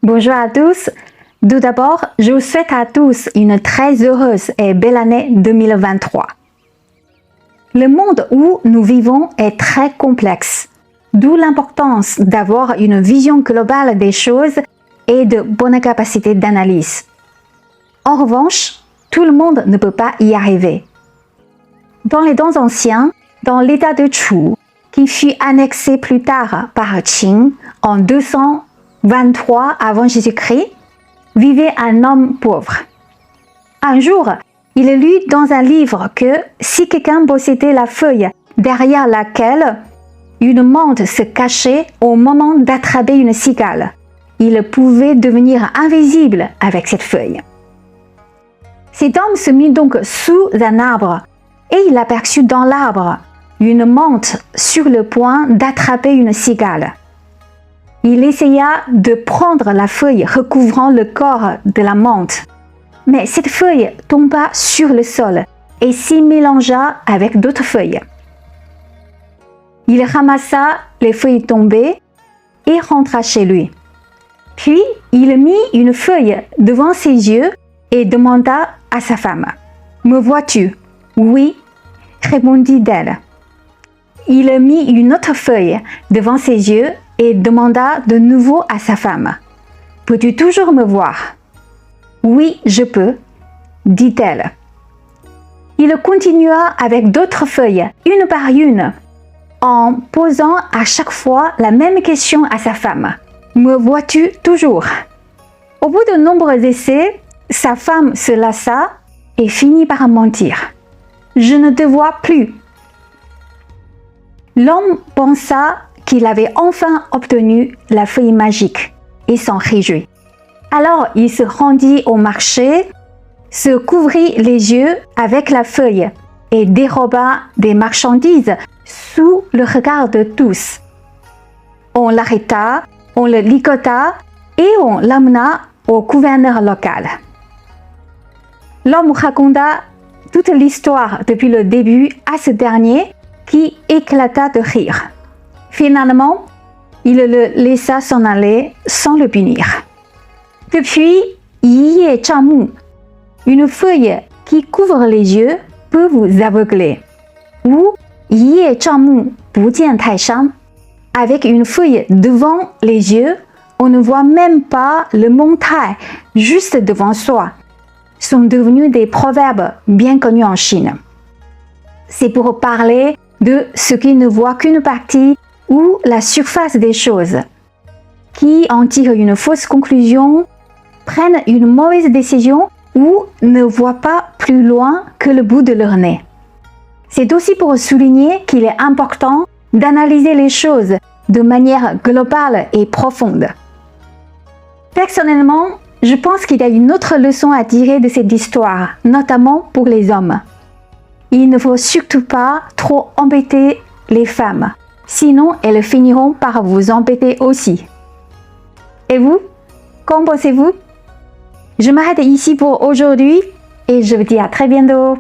Bonjour à tous. Tout d'abord, je vous souhaite à tous une très heureuse et belle année 2023. Le monde où nous vivons est très complexe, d'où l'importance d'avoir une vision globale des choses et de bonnes capacités d'analyse. En revanche, tout le monde ne peut pas y arriver. Dans les temps anciens, dans l'état de Chu, qui fut annexé plus tard par Qin en 223 avant Jésus-Christ, vivait un homme pauvre. Un jour, il lut dans un livre que si quelqu'un possédait la feuille derrière laquelle une menthe se cachait au moment d'attraper une cigale, il pouvait devenir invisible avec cette feuille. Cet homme se mit donc sous un arbre et il aperçut dans l'arbre une menthe sur le point d'attraper une cigale. Il essaya de prendre la feuille recouvrant le corps de la menthe, mais cette feuille tomba sur le sol et s'y mélangea avec d'autres feuilles. Il ramassa les feuilles tombées et rentra chez lui. Puis il mit une feuille devant ses yeux et demanda à sa femme: « Me vois-tu » ? « Oui » répondit-elle. Il mit une autre feuille devant ses yeux et demanda de nouveau à sa femme: « Peux-tu toujours me voir ?»« Oui, je peux, » dit-elle. Il continua avec d'autres feuilles, une par une, en posant à chaque fois la même question à sa femme: « Me vois-tu toujours ?» Au bout de nombreux essais, sa femme se lassa et finit par mentir: « Je ne te vois plus. » L'homme pensa qu'il avait enfin obtenu la feuille magique et s'en réjouit. Alors il se rendit au marché, se couvrit les yeux avec la feuille et déroba des marchandises sous le regard de tous. On l'arrêta, on le licota et on l'amena au gouverneur local. L'homme raconta toute l'histoire depuis le début à ce dernier qui éclata de rire. Finalement, il le laissa s'en aller sans le punir. Depuis, Yi Zhangmu, une feuille qui couvre les yeux peut vous aveugler. Ou Yi Zhangmu Bu Jian Tai Shang, avec une feuille devant les yeux, on ne voit même pas le mont Tai juste devant soi, sont devenus des proverbes bien connus en Chine. C'est pour parler de ceux qui ne voient qu'une partie ou la surface des choses, qui en tirent une fausse conclusion, prennent une mauvaise décision ou ne voient pas plus loin que le bout de leur nez. C'est aussi pour souligner qu'il est important d'analyser les choses de manière globale et profonde. Personnellement, je pense qu'il y a une autre leçon à tirer de cette histoire, notamment pour les hommes. Il ne faut surtout pas trop embêter les femmes, sinon elles finiront par vous embêter aussi. Et vous, qu'en pensez-vous? Je m'arrête ici pour aujourd'hui et je vous dis à très bientôt.